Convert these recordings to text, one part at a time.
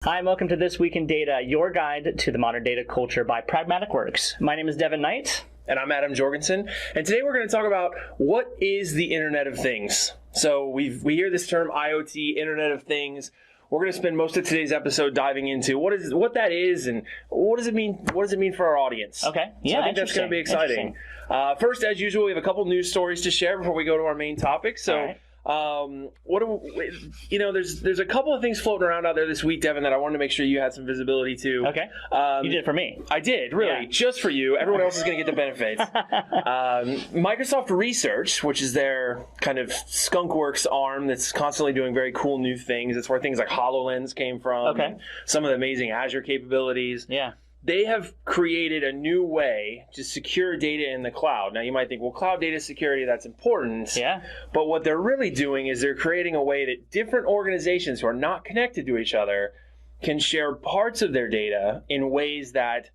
Hi, and welcome to This Week in Data, your guide to the modern data culture by Pragmatic Works. My name is Devin Knight. And I'm Adam Jorgensen. And today we're going to talk about what is the Internet of Things. So we hear this term IoT, Internet of Things. We're going to spend most of today's episode diving into what that is and what does it mean. What does it mean for our audience? Okay, yeah, so I think that's going to be exciting. First, as usual, we have a couple news stories to share before we go to our main topic. So. There's a couple of things floating around out there this week, Devin, that I wanted to make sure you had some visibility to. Okay. You did it for me. I did, really, just for you. Everyone else is going to get the benefits. Microsoft Research, which is their kind of skunkworks arm that's constantly doing very cool new things. It's where things like HoloLens came from. Okay. Some of the amazing Azure capabilities. Yeah. They have created a new way to secure data in the cloud. Now, you might think, well, cloud data security, that's important. Yeah. But what they're really doing is they're creating a way that different organizations who are not connected to each other can share parts of their data in ways that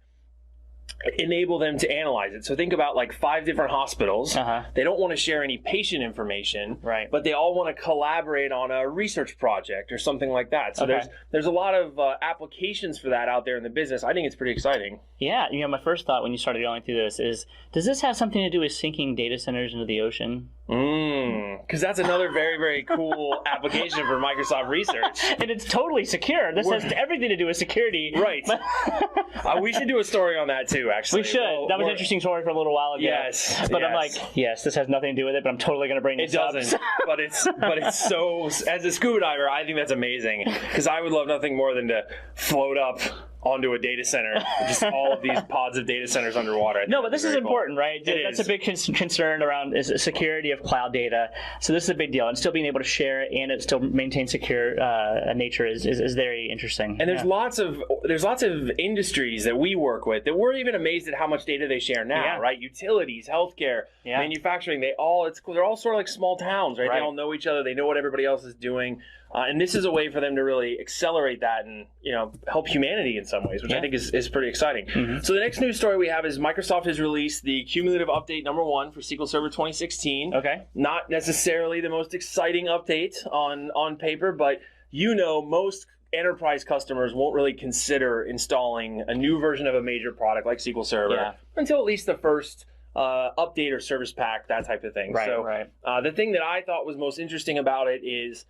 enable them to analyze it. So think about like 5 different hospitals. They don't want to share any patient information, right? But they all want to collaborate on a research project or something like that. So there's a lot of applications for that out there in the business. I think it's pretty exciting. Yeah, my first thought when you started going through this is, does this have something to do with sinking data centers into the ocean? Because that's another very, very cool application for Microsoft Research. And it's totally secure. This has everything to do with security. Right. We should do a story on that too, actually. We should. That was an interesting story for a little while ago. Yes. But yes. I'm like, yes, this has nothing to do with it, but I'm totally going to bring this up. It doesn't. but it's so, as a scuba diver, I think that's amazing. Because I would love nothing more than to float up onto a data center, just all of these pods of data centers underwater. No, but this is important, right? That's a big concern around is security of cloud data. So this is a big deal, and still being able to share it and it still maintain secure nature is very interesting. And there's lots of industries that we work with that we're even amazed at how much data they share now, right? Utilities, healthcare, manufacturing, they're all sort of like small towns, right? They all know each other, they know what everybody else is doing. And this is a way for them to really accelerate that and help humanity in some ways, which I think is pretty exciting. So the next news story we have is Microsoft has released the cumulative update number 1 for SQL Server 2016. Okay. Not necessarily the most exciting update on paper, but most enterprise customers won't really consider installing a new version of a major product like SQL Server until at least the first update or service pack, that type of thing. Right. The thing that I thought was most interesting about it is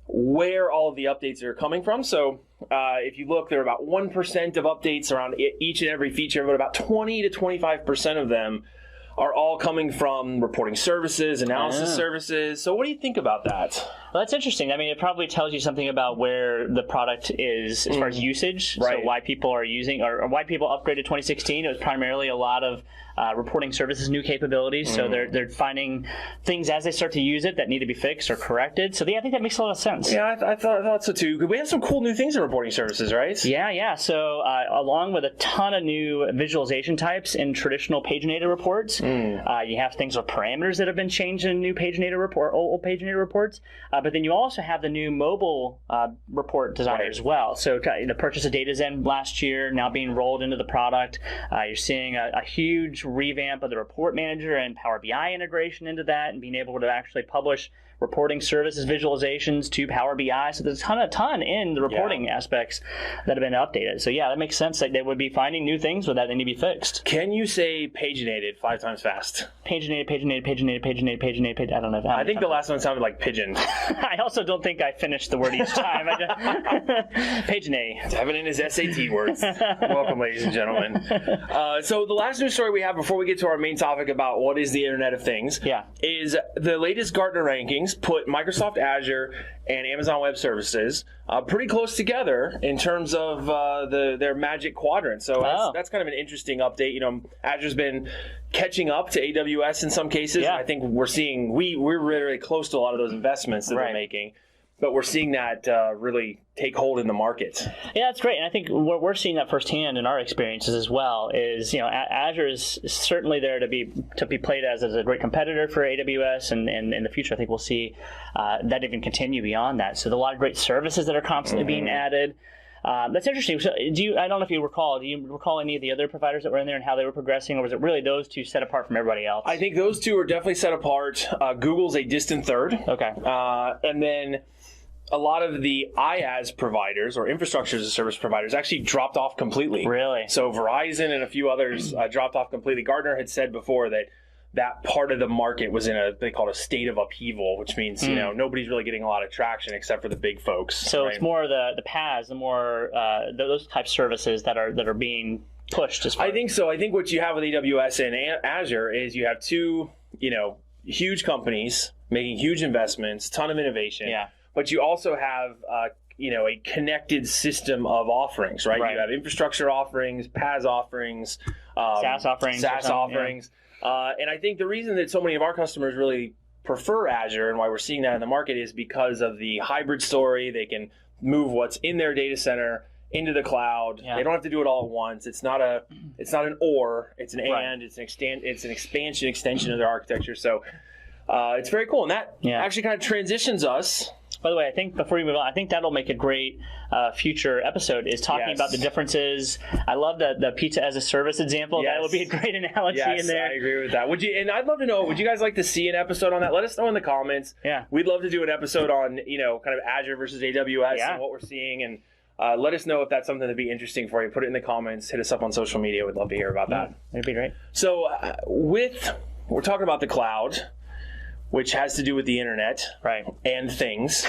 where all of the updates are coming from. So if you look, there are about 1% of updates around each and every feature, but about 20 to 25% of them are all coming from reporting services, analysis services. So what do you think about that? Well, that's interesting. I mean, it probably tells you something about where the product is as far as usage. Right. So why people are using or why people upgraded 2016. It was primarily a lot of reporting services, new capabilities. So they're finding things as they start to use it that need to be fixed or corrected. So I think that makes a lot of sense. Yeah, I thought so too. We have some cool new things in reporting services, right? Yeah. So along with a ton of new visualization types in traditional paginated reports, you have things with parameters that have been changed in new paginated report, old paginated reports. But then you also have the new mobile report designer as well. So the purchase of DataZen last year now being rolled into the product. You're seeing a huge revamp of the report manager and Power BI integration into that, and being able to actually publish reporting services visualizations to Power BI. So there's a ton in the reporting aspects that have been updated. So that makes sense that they would be finding new things with that they need to be fixed. Can you say paginated 5 times fast? Paginated. I don't know. I think the last one sounded like pigeon. I also don't think I finished the word each time. Paginate. Devin and his SAT words. Welcome, ladies and gentlemen. So the last news story we have before we get to our main topic about what is the Internet of Things is the latest Gartner rankings put Microsoft Azure and Amazon Web Services pretty close together in terms of their Magic Quadrant. So that's kind of an interesting update. Azure's been catching up to AWS in some cases. Yeah. I think we're really close to a lot of those investments that they're making. But we're seeing that really take hold in the market. Yeah, that's great. And I think we're seeing that firsthand in our experiences as well is, Azure is certainly there to be played as a great competitor for AWS. And in the future, I think we'll see that even continue beyond that. So there's a lot of great services that are constantly being added. That's interesting. So I don't know if you recall, do you recall any of the other providers that were in there and how they were progressing, or was it really those two set apart from everybody else? I think those two are definitely set apart. Google's a distant third. Okay. And then a lot of the IaaS providers or infrastructure as a service providers actually dropped off completely. Really? So Verizon and a few others dropped off completely. Gartner had said before that part of the market was they call it a state of upheaval, which means, nobody's really getting a lot of traction except for the big folks. So right? It's more the PaaS, the more those type of services that are being pushed as far. I think so. I think what you have with AWS and Azure is you have two, huge companies making huge investments, ton of innovation. Yeah. But you also have, a connected system of offerings, right? You have infrastructure offerings, PaaS offerings, SaaS offerings. And I think the reason that so many of our customers really prefer Azure and why we're seeing that in the market is because of the hybrid story. They can move what's in their data center into the cloud. They don't have to do it all at once. It's not an or, it's an and, it's an extension of their architecture. So it's very cool. And that actually kind of transitions us. By the way, I think before we move on, I think that'll make a great future episode, is talking about the differences. I love the pizza as a service example. That would be a great analogy in there. I agree with that. And I'd love to know, would you guys like to see an episode on that? Let us know in the comments. Yeah. We'd love to do an episode on, kind of Azure versus AWS and what we're seeing. And let us know if that's something that'd be interesting for you. Put it in the comments. Hit us up on social media. We'd love to hear about that. That'd be great. So we're talking about the cloud, which has to do with the internet and things.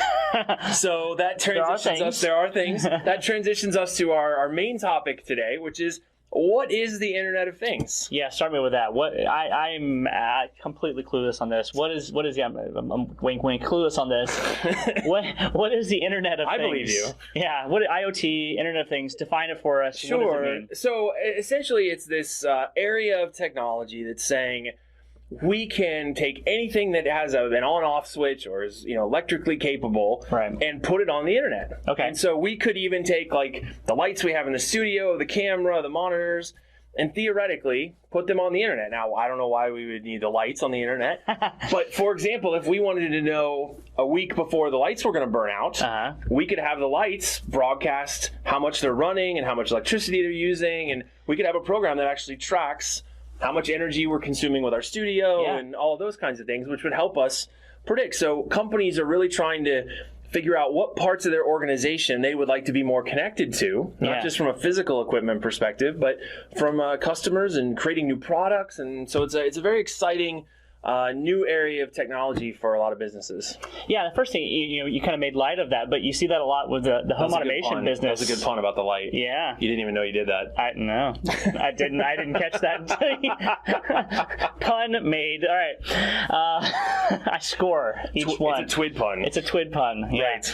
So that transitions us. There are things. That transitions us to our main topic today, which is, what is the Internet of Things? Yeah, start me with that. I'm completely clueless on this. What is I'm wink wink clueless on this. What is the Internet of Things? I believe you. Yeah, what IoT, Internet of Things? Define it for us. Sure. What does it mean? So essentially, it's this area of technology that's saying, we can take anything that has an on-off switch or is electrically capable and put it on the internet. Okay. And so we could even take like the lights we have in the studio, the camera, the monitors, and theoretically put them on the internet. Now, I don't know why we would need the lights on the internet, but for example, if we wanted to know a week before the lights were going to burn out, we could have the lights broadcast how much they're running and how much electricity they're using, and we could have a program that actually tracks how much energy we're consuming with our studio and all of those kinds of things, which would help us predict. So companies are really trying to figure out what parts of their organization they would like to be more connected to, not just from a physical equipment perspective, but from customers and creating new products. And so it's a very exciting new area of technology for a lot of businesses. Yeah, the first thing, you kind of made light of that, but you see that a lot with the home automation business. That was a good pun about the light. Yeah. You didn't even know you did that. No. I didn't catch that. Pun made. All right. I score each one. It's a twid pun. It's a twid pun. Right.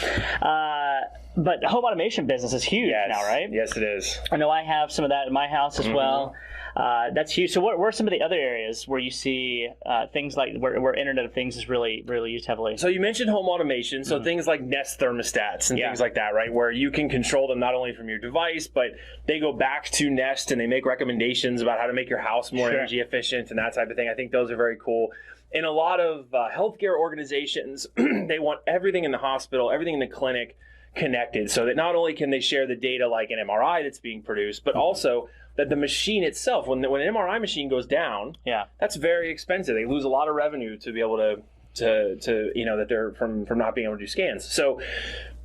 But the home automation business is huge now, right? Yes, it is. I know I have some of that in my house as well. That's huge. So what are some of the other areas where you see things like where Internet of Things is really, really used heavily? So you mentioned home automation. So things like Nest thermostats and things like that, right? Where you can control them not only from your device, but they go back to Nest and they make recommendations about how to make your house more energy efficient and that type of thing. I think those are very cool. In a lot of healthcare organizations, they want everything in the hospital, everything in the clinic connected, so that not only can they share the data like an MRI that's being produced, but also that the machine itself, when an MRI machine goes down, that's very expensive. They lose a lot of revenue to be able to that they're from not being able to do scans. So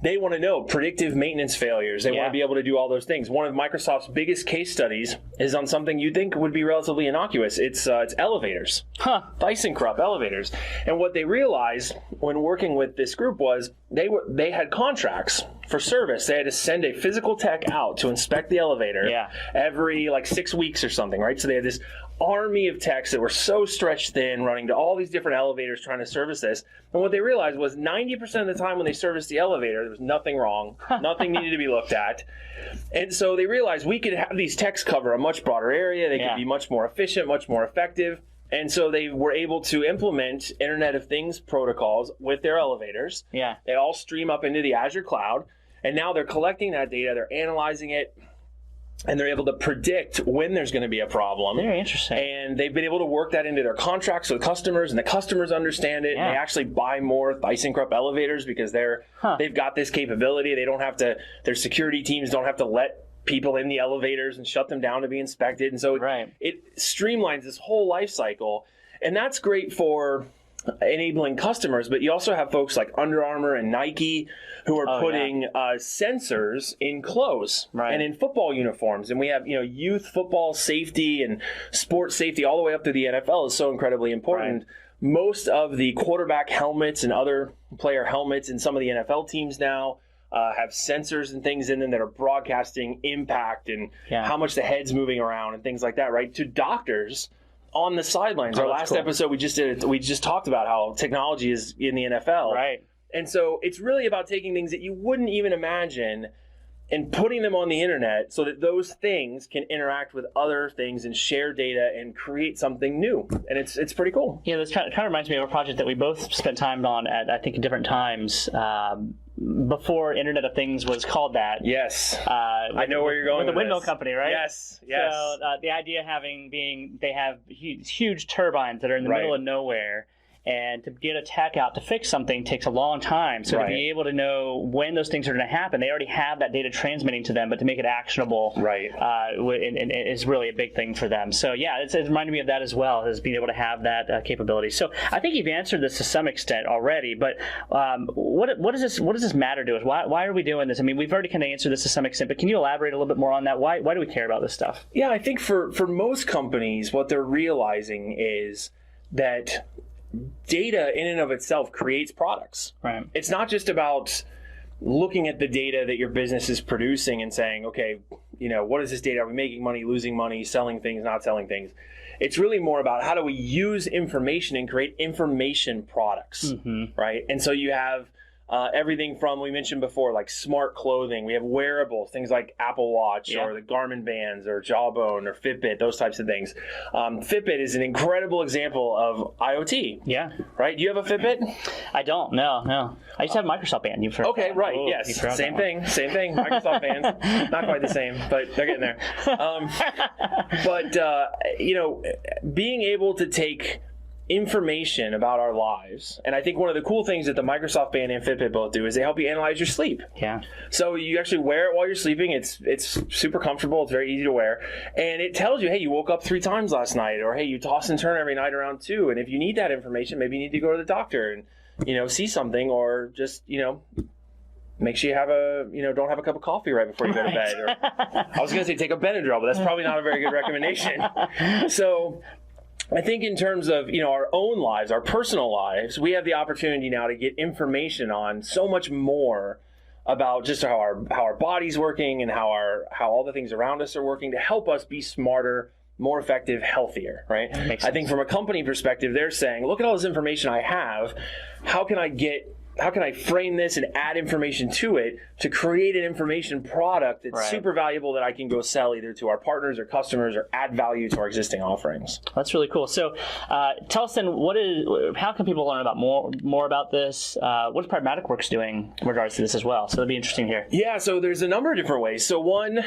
they want to know predictive maintenance failures. They want to be able to do all those things. One of Microsoft's biggest case studies is on something you think would be relatively innocuous. It's elevators. ThyssenKrupp elevators. And what they realized when working with this group was they had contracts for service. They had to send a physical tech out to inspect the elevator every 6 weeks or something, right? So they had this army of techs that were so stretched thin, running to all these different elevators trying to service this. And what they realized was 90% of the time when they serviced the elevator, there was nothing wrong. Nothing needed to be looked at. And so they realized we could have these techs cover a much broader area. They could be much more efficient, much more effective. And so they were able to implement Internet of Things protocols with their elevators. Yeah. They all stream up into the Azure cloud. And now they're collecting that data. They're analyzing it. And they're able to predict when there's going to be a problem. Very interesting. And they've been able to work that into their contracts with customers, and the customers understand it. And they actually buy more ThyssenKrupp elevators because they've got this capability. They don't have to, their security teams don't have to let people in the elevators and shut them down to be inspected. And so it streamlines this whole life cycle. And that's great for enabling customers, but you also have folks like Under Armour and Nike who are putting sensors in clothes and in football uniforms. And we have, youth football safety and sports safety all the way up to the NFL is so incredibly important. Right. Most of the quarterback helmets and other player helmets in some of the NFL teams now have sensors and things in them that are broadcasting impact and how much the head's moving around and things like that, right? To doctors on the sidelines. Our last episode we just talked about how technology is in the NFL. Right. And so it's really about taking things that you wouldn't even imagine and putting them on the internet so that those things can interact with other things and share data and create something new. And it's pretty cool. Yeah, this kind of reminds me of a project that we both spent time on at, I think, at different times. Before Internet of Things was called that. Yes. I know where you're going with the windmill company, right? Yes. So the idea they have huge turbines that are in the middle of nowhere. And to get a tech out to fix something takes a long time. So to be able to know when those things are going to happen, they already have that data transmitting to them, but to make it actionable is really a big thing for them. So yeah, it's reminded me of that as well, as being able to have that capability. So I think you've answered this to some extent already, but what does this matter to us? Why are we doing this? I mean, we've already kind of answered this to some extent, but can you elaborate a little bit more on that? Why do we care about this stuff? Yeah, I think for most companies, what they're realizing is that data in and of itself creates products. Right. It's not just about looking at the data that your business is producing and saying, okay, what is this data? Are we making money, losing money, selling things, not selling things? It's really more about how do we use information and create information products, right? And so you have everything from, we mentioned before, like smart clothing. We have wearables, things like Apple Watch or the Garmin bands or Jawbone or Fitbit, those types of things. Fitbit is an incredible example of IoT. Yeah. Right? Do you have a Fitbit? I don't. No. I used to have a Microsoft band. You've heard Okay, right. Yes. Same thing. Microsoft bands. Not quite the same, but they're getting there. Being able to take information about our lives. And I think one of the cool things that the Microsoft Band and Fitbit both do is they help you analyze your sleep. Yeah. So you actually wear it while you're sleeping. It's super comfortable. It's very easy to wear. And it tells you, hey, you woke up 3 times last night, or hey, you toss and turn every night around 2. And if you need that information, maybe you need to go to the doctor and, see something, or just, make sure you have don't have a cup of coffee right before you go to bed. Or I was going to say take a Benadryl, but that's probably not a very good recommendation. So I think in terms of, our own lives, our personal lives, we have the opportunity now to get information on so much more about just how our body's working and how all the things around us are working to help us be smarter, more effective, healthier, right? I think from a company perspective, they're saying, look at all this information I have. How can I frame this and add information to it to create an information product that's super valuable that I can go sell either to our partners or customers or add value to our existing offerings? That's really cool. So tell us then, how can people learn about more about this? What is Pragmatic Works doing in regards to this as well? So it'll be interesting to hear. Yeah, so there's a number of different ways. So one,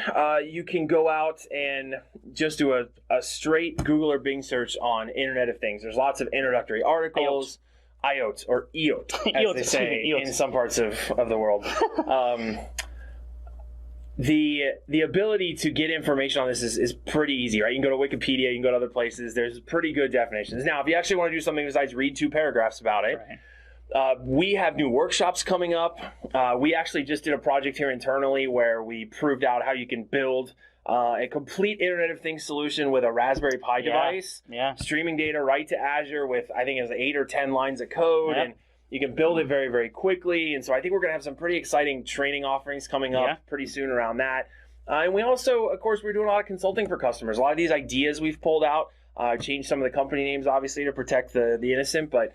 you can go out and just do a straight Google or Bing search on Internet of Things. There's lots of introductory articles. IoT or EOT, as they say in some parts of the world. The ability to get information on this is pretty easy, right? You can go to Wikipedia, you can go to other places. There's pretty good definitions. Now, if you actually want to do something besides read 2 paragraphs about it, we have new workshops coming up. We actually just did a project here internally where we proved out how you can build a complete Internet of Things solution with a Raspberry Pi device, streaming data right to Azure with, I think it was 8 or 10 lines of code, and you can build it very, very quickly. And so I think we're going to have some pretty exciting training offerings coming up pretty soon around that. And we also, of course, we're doing a lot of consulting for customers. A lot of these ideas we've pulled out, changed some of the company names, obviously, to protect the innocent, but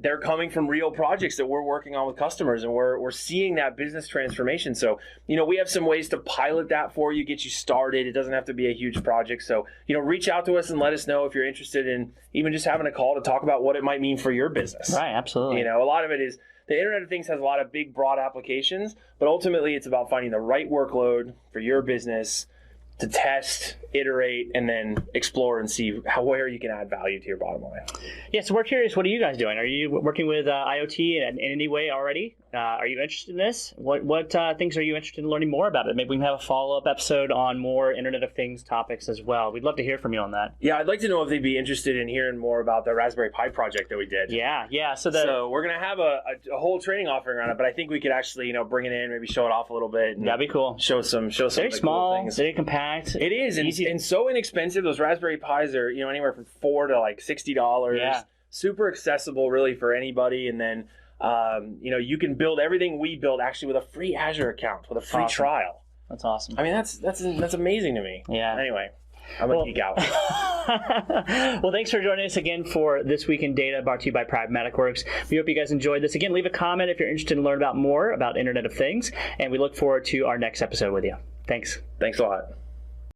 they're coming from real projects that we're working on with customers, and we're seeing that business transformation. So, we have some ways to pilot that for you, get you started. It doesn't have to be a huge project. So, reach out to us and let us know if you're interested in even just having a call to talk about what it might mean for your business. Right, absolutely. A lot of it is the Internet of Things has a lot of big, broad applications, but ultimately it's about finding the right workload for your business to test, iterate, and then explore and see where you can add value to your bottom line. Yeah, so we're curious, what are you guys doing? Are you working with IoT in any way already? Are you interested in this? What things are you interested in learning more about it? Maybe we can have a follow-up episode on more Internet of Things topics as well. We'd love to hear from you on that. Yeah, I'd like to know if they'd be interested in hearing more about the Raspberry Pi project that we did. Yeah. So we're going to have a whole training offering on it, but I think we could actually, bring it in, maybe show it off a little bit. That'd be cool. Show some very small, cool things. very compact. It is, and so inexpensive. Those Raspberry Pis are, anywhere from $4 to like $60. Yeah. Super accessible, really, for anybody. And then, you can build everything we built actually with a free Azure account, with a free trial. That's awesome. I mean, that's amazing to me. Yeah. Anyway, I'm a geek out. Well, thanks for joining us again for This Week in Data, brought to you by Pragmatic Works. We hope you guys enjoyed this. Again, leave a comment if you're interested in learning about more about Internet of Things, and we look forward to our next episode with you. Thanks. Thanks a lot.